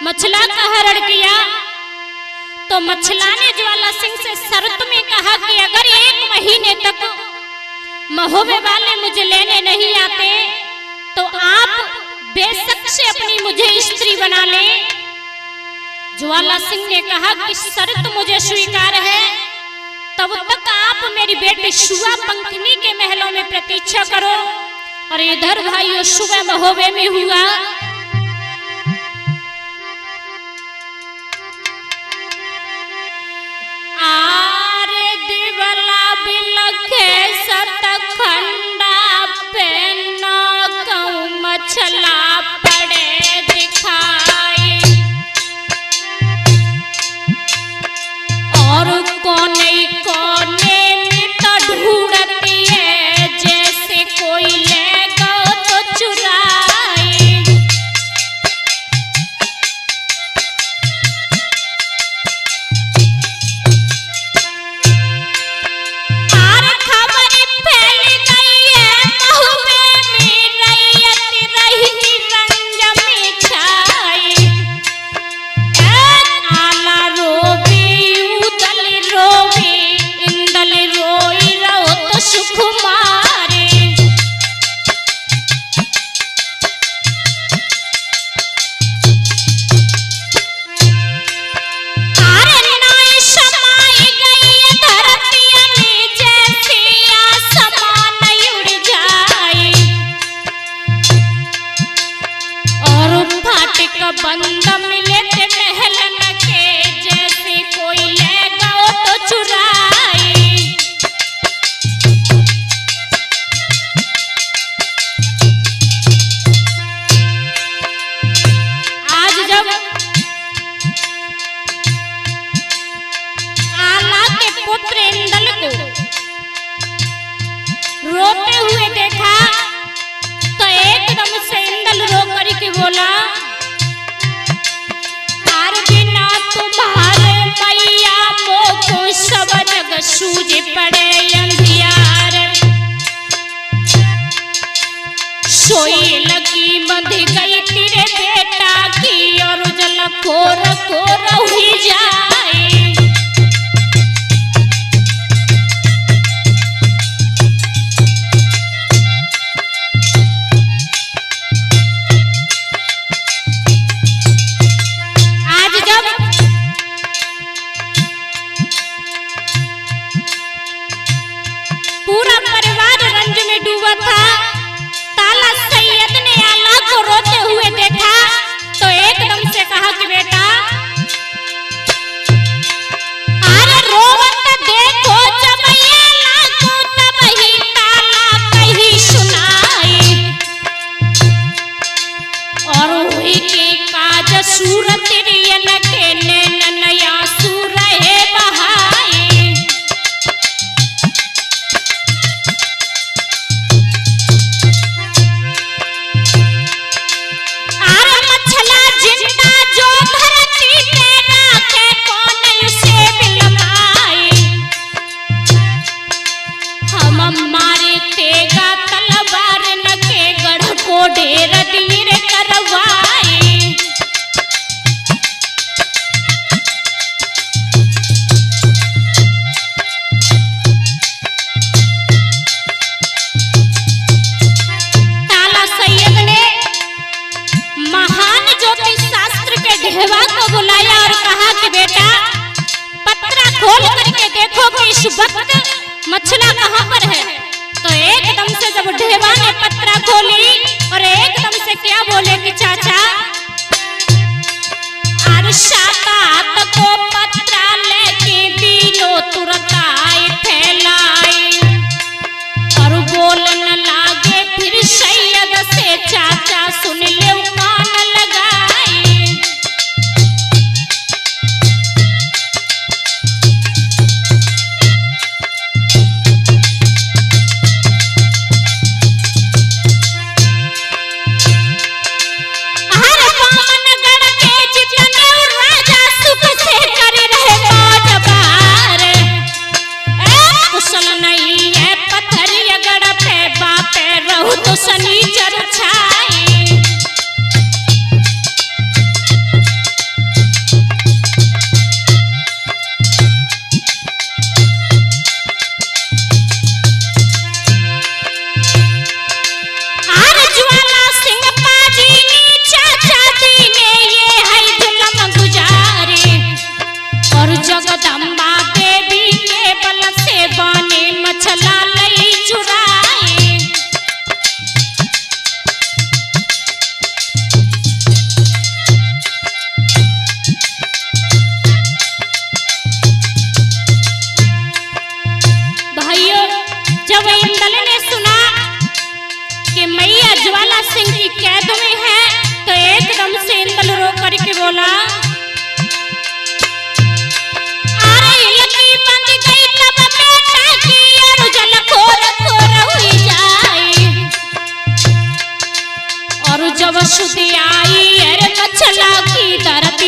मछला का हरण किया तो मछला ने ज्वाला सिंह से शर्त में कहा कि अगर 1 महीने तक महोबे वाले मुझे लेने नहीं आते तो आप बेशक से अपनी मुझे स्त्री बना ले। ज्वाला सिंह ने कहा कि शर्त मुझे स्वीकार है, तब तक आप मेरी बेटी शुआ पंखनी के महलों में प्रतीक्षा करो। और इधर भाइयों सुबह महोबे में हुआ आरे दिवला बिलखे सतखंडा पे न कहूं मछला पड़े दिखाई। और कोने कोने में तो ढूंढती है जैसे कोई ले गो तो चुराई। आर खबर फैल गई है महुबे में रैयत रही रंज में छाई। आला रोबी उदल रोबी इंदल रोई रहो तो सुख मारे। आरे नाई समाई गई है धरतिया में जैसे आसमान उड़ जाए। और फाटक बंद मिले थे महलन के जैसे कोई ले गो तो चुराई। आज जब आला के पुत्र इंदल को रोते हुए देखा तो एकदम से इंदल रो करके बोला, हार बिना तुम्हारे मैया मोको सब जग सूझ पड़े अंधियार। सोई लगी बंध गई तेरे बेटा की और जल खोर खोर हुई जाए। आज जब पूरा परिवार रंज में डूबा था, ताला सैयद ने आला को रोते हुए देखा तो एकदम से कहा कि बेटा अरे रोवत देखो जब ये लागू तब ही ताला कहीं सुनाई। और हुई के काज सूरत रियन के नैन नया सूर है बहाई। आरे मछला जिंदा जो धरती पे राखे कौन उसे बिलमाई। हम मारे तेगा तलवार न के गढ़ को ढेर दीर करवाई। ताला सैयद ने महान ज्योतिष शास्त्र के ढेवा को बुलाया और कहा कि बेटा पत्रा खोल करके देखो कि इस वक्त मछला कहाँ पर है। तो एकदम से जब ढेवा ने पत्रा खोली और एकदम से क्या बोले कि चाचा अरशात को पत्रा लेके दीनो तुरंत आए फैलाई। और बोलन लागे फिर सैयद से चाचा सुन ले कान लगाई। हर बामनगढ़ के जितने राजा सुख से कर रहे मौजबार। कुशल नहीं है पत्थरिया गढ़ पे बापे रहू तो शनिचर छाई।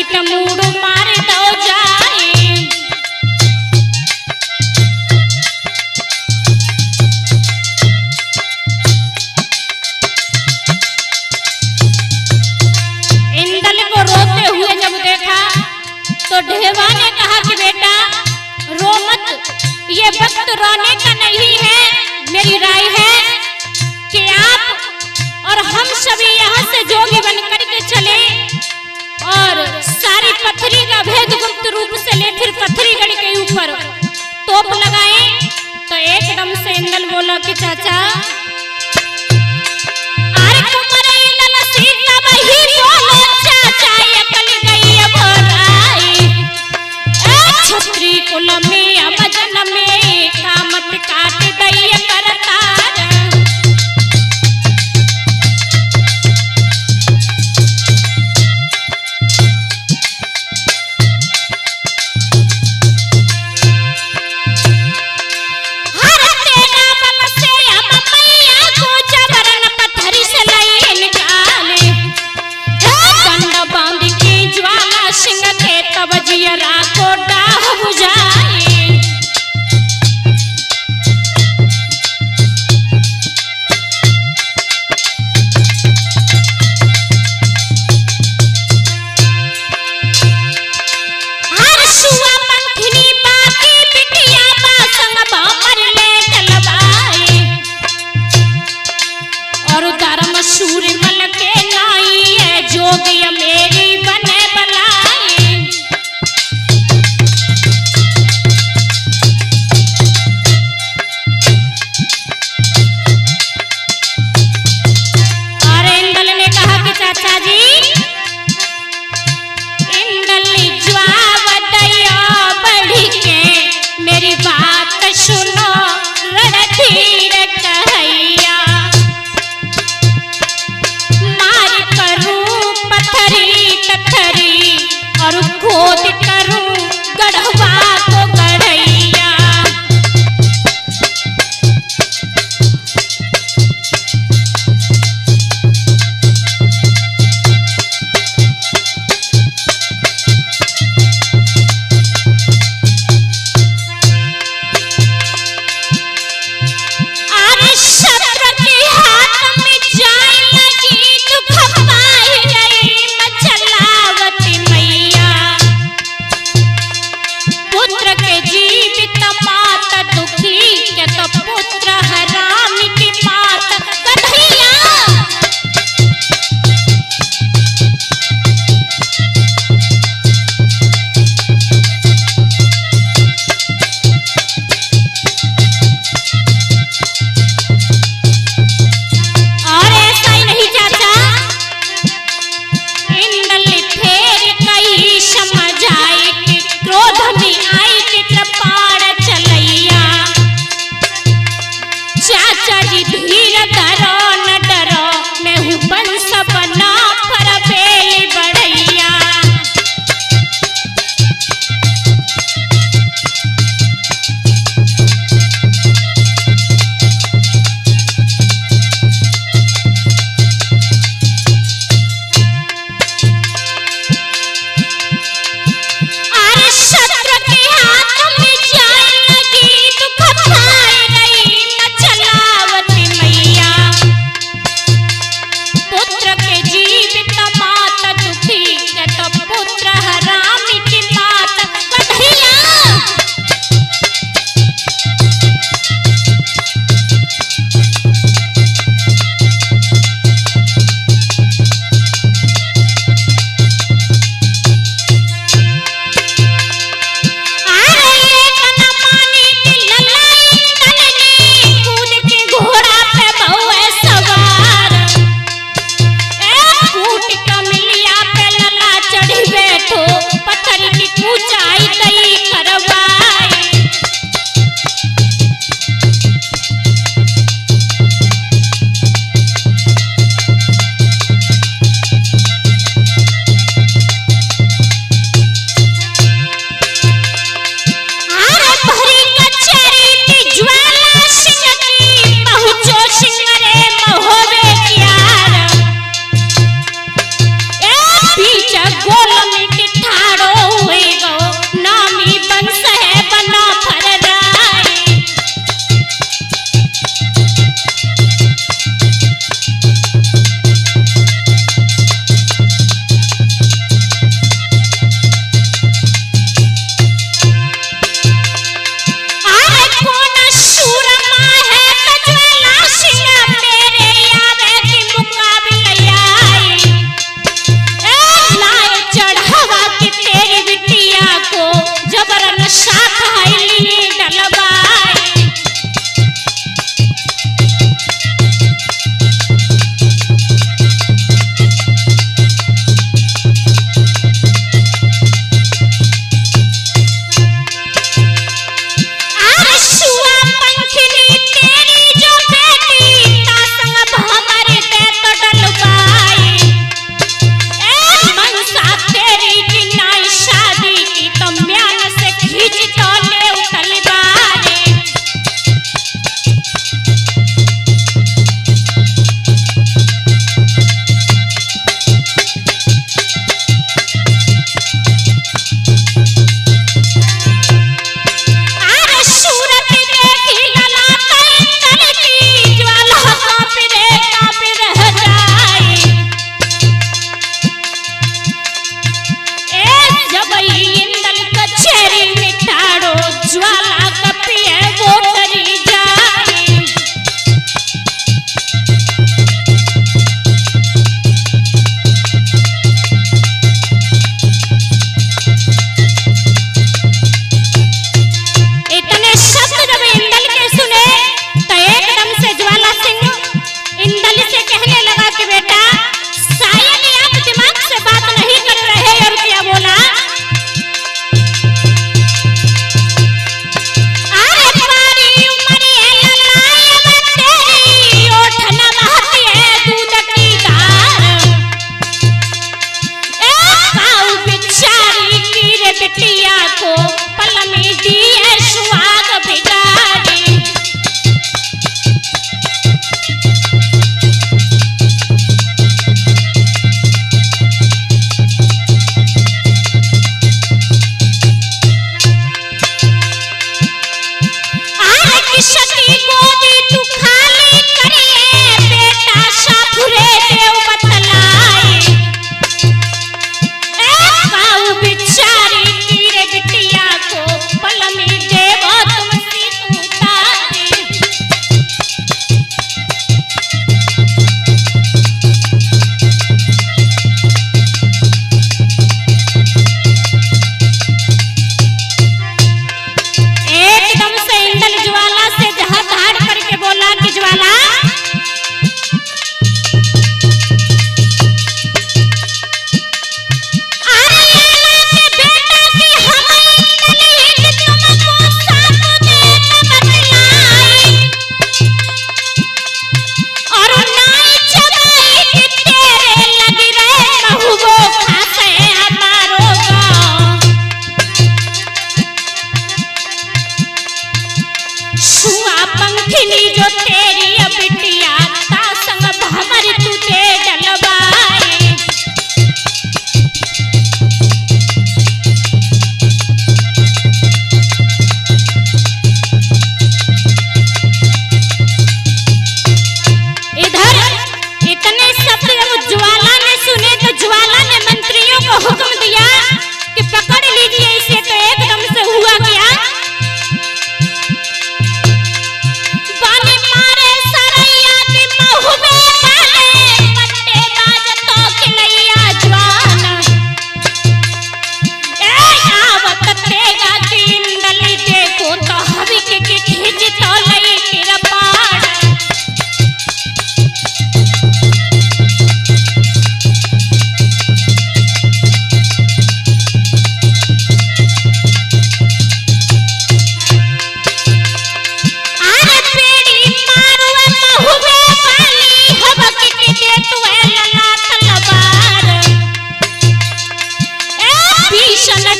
पीट मूड़ मार दो जाए। इंदल को रोते हुए जब देखा तो ढेवा ने कहा कि बेटा रो मत, ये वक्त रोने का नहीं है। मेरी राय है कि आप और हम सभी यहाँ से जोगी बन करके चले और सारी पथरी का भेद गुप्त रूप से ले फिर पथरी गढ़ के ऊपर तोप लगाए। तो एकदम से इंदल बोला कि चाचा छत्री कुल में अमजन में कामत काट दई करतार। हर तेरा बल से हम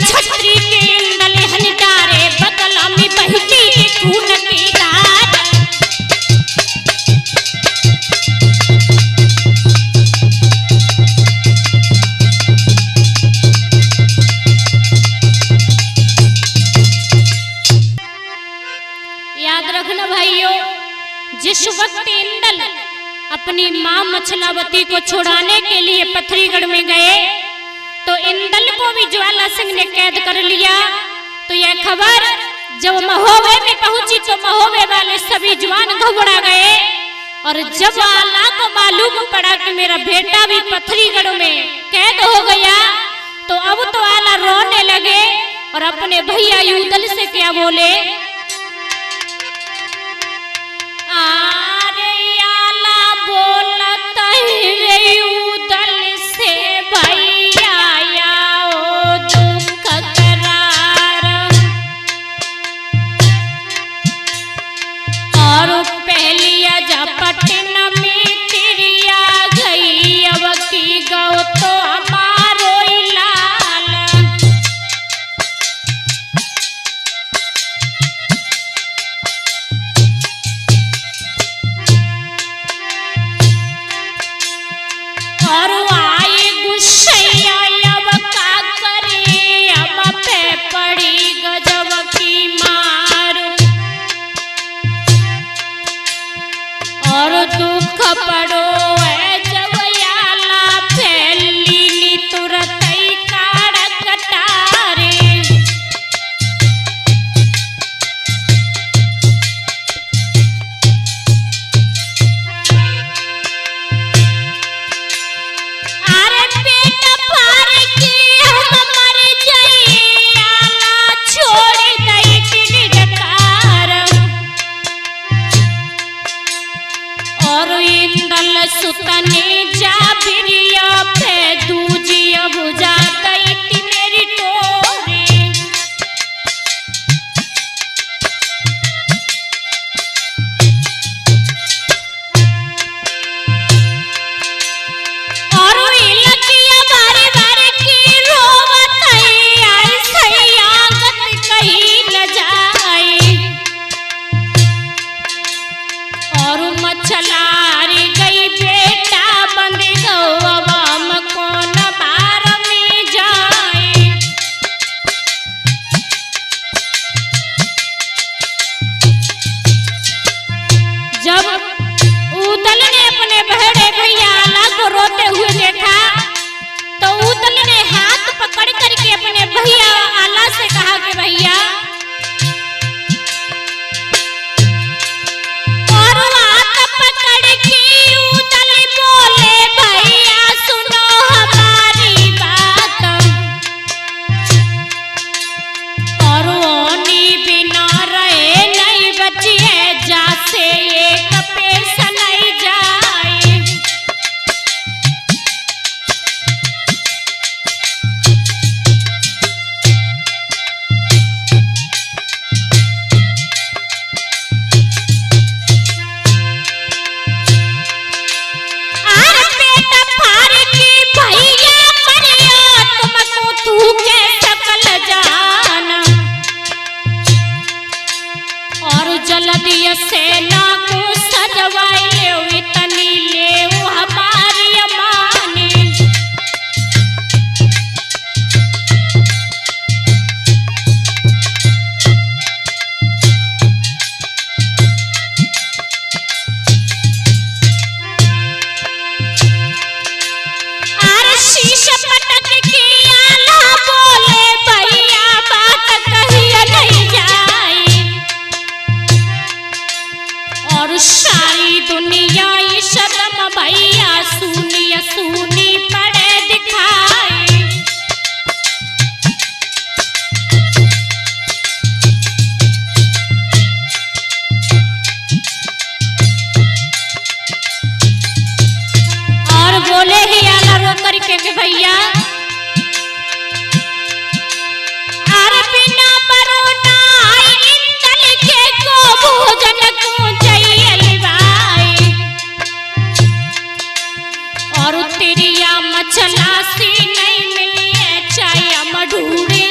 छत्री के इंदल हनिकारे बदला में बहती खून की धार। याद रखना भाइयों, जिस वक्त इंदल अपनी मां मछलावती को छुड़ाने के लिए पथरीगढ़ में गए तो इंदल को भी ज्वाला सिंह ने कैद कर लिया। तो यह खबर जब महोबे में पहुंची तो महोबे वाले सभी जवान घबरा गए। और जब आला को मालूम पड़ा कि मेरा बेटा भी पथरीगढ़ में कैद हो गया तो अब तो आला रोने लगे और अपने भैया यूदल से क्या बोले, बोलता है यूदल से भैया आओ दुख करार। और पहलिया झपटन में तिरिया गई अब की गौ तो हमारो लाल। और आए गुस्सैया अब का करे अब पे पड़ी गजब की मार। और दुख पड़ो है जब आला फैली तुरंत ही काड़ कटारे। सुतने जा बिरिया पे दूजिया बुझा गई थी मेरी टोरी। और लगिया बारे बारे की रोवत आई सही आगत कहीं न जाए। और मछलारी गई बेटा बंद गवाम कौन बार में जाए। जब ऊदल ने अपने बड़े भैया आला को रोते हुए देखा तो ऊदल ने हाथ पकड़ करके अपने भैया आला से कहा कि भैया जल्दी सेना को सजवाई ले तनी ले हमारी अमानी। अरे शीश पटक के आला बोले भैया बात कहिए नहीं जाए। और सारी दुनिया सदम भैया सुनी सुनी पड़े दिखाई। और बोले ही आला रो करके कि भैया अरे बिना बरोना इंदल के को भोजन को चाहिए भाई। और तेरिया मछला सी नहीं मिली है चाहे मढूरे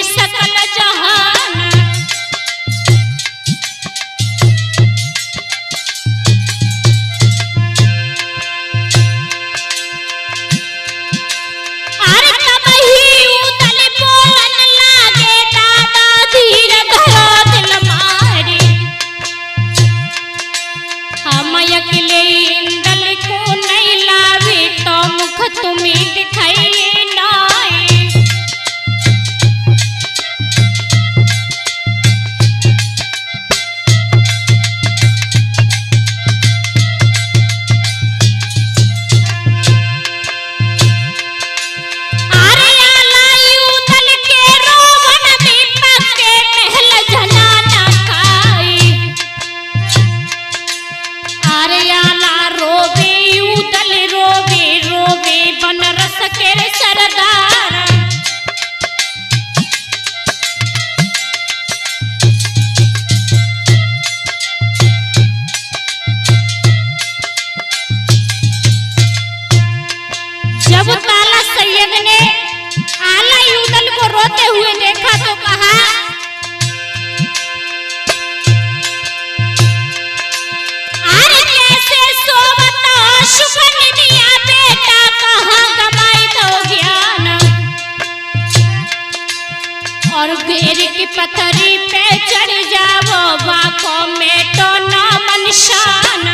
और घेर की पथरी पे चढ़ जाओ बाखों में तो नाम निशान।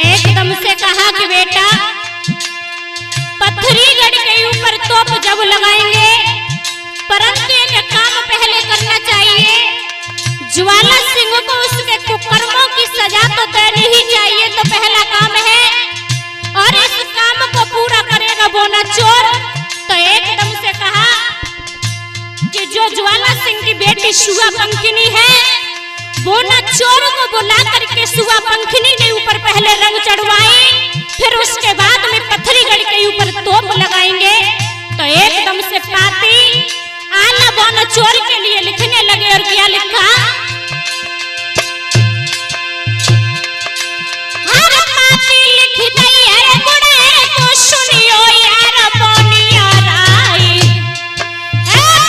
एकदम से कहा कि बेटा पत्थरीगढ़ के ऊपर तोप जब लगाएंगे परंतु एक काम पहले करना चाहिए, ज्वाला सिंह को उसके कुकर्मों की सजा तो देनी ही चाहिए। तो पहला काम है और इस काम को पूरा करेगा बोना चोर। तो एकदम से कहा कि जो ज्वाला सिंह की बेटी सुआ पंखिनी है बोना चोर को बुला करके सुआ पंखिनी के ऊपर पहले रंग चढ़वाए, फिर उसके बाद में पत्थरीगढ़ के ऊपर तोप लगाएंगे। तो एकदम से पाती आला बोना चोर के लिए लिखने लगे और क्या लिखा, हर पाती लिख दई है गुड़े तो सुनियो यार बोनिया राई,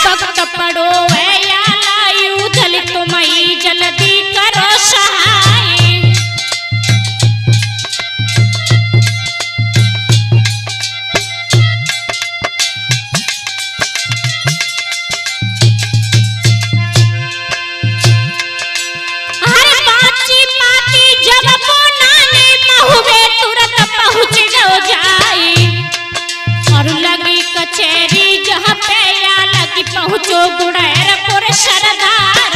भक्त पड़ो है या लायू जल तुम्हारी जल्दी करो सहाय। कचेरी जहाँ पे या लगी पहुँचो गुड़ैर पुर सरदार।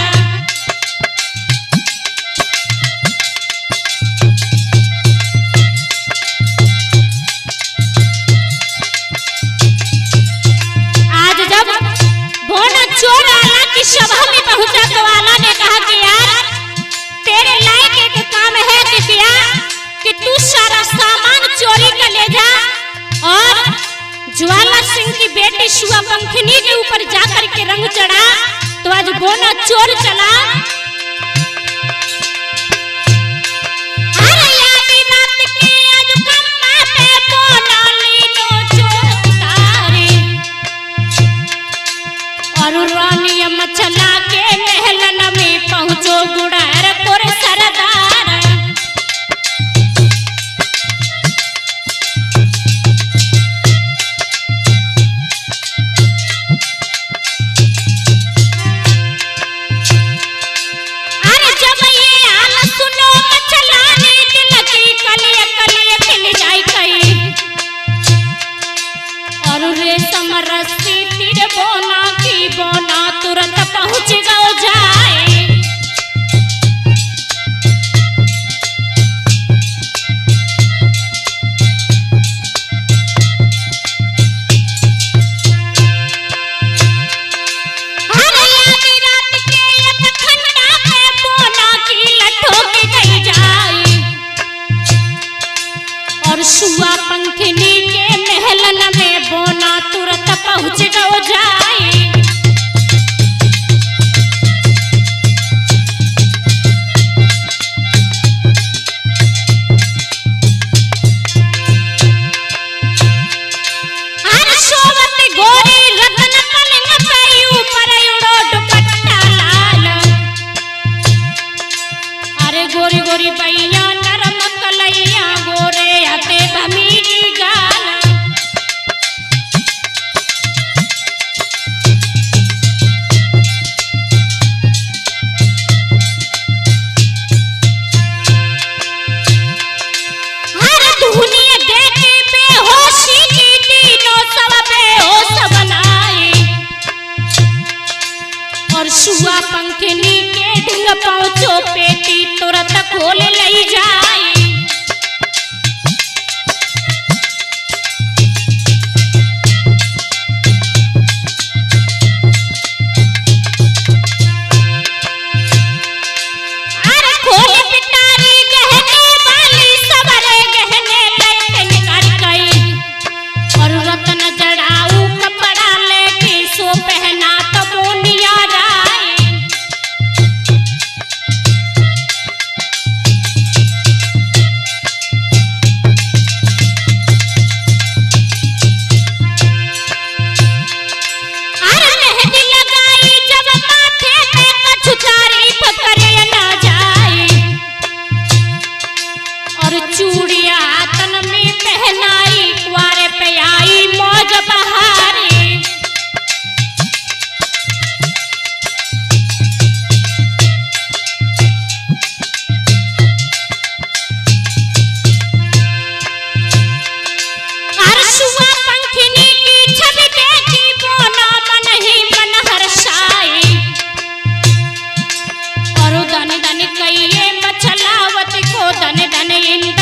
आज जब बोना चोर आला की सभा में पहुँचा तो आला ने कहा कि यार तेरे लायक एक काम है कि क्या कि तू सारा सामान चोरी कर ले जा और ज्वाला सिंह की बेटी सुआ पंखिनी के ऊपर जाकर के रंग चढ़ा। तो आज बोना चोर चला। अरे यादी रात के आज कम्मा पे बोना लीनो चोर तारे और रानी मछला के महलन में पहुंचो गुड़ैर पुर सरदार। समरसी तिर बोना की बोना तुरंत पहुंच गओ जाए। हर यादी रात के एक ठंडा पे बोना की लठों की गई जाए और सुआ पंखिनी के महलन में बोना तुरंत पहुंच गओ जाए। हर सोवत गोरी रतन कलिंग पे ऊपर उड़ो दुपट्टा लाल, अरे गोरी गोरी बैया नरम कलैया गोरे आते भमीरी गाल। सुआ पंखिनी के ढिंग पहुंचो पेटी तुरंत खोल ले जाए। अरे खोले पिटारी गहने वाली सबरे गहने लेके निकल गई और रतन जड़ाऊ कपड़ा लेके सो पहना तो बोनिया राय। इन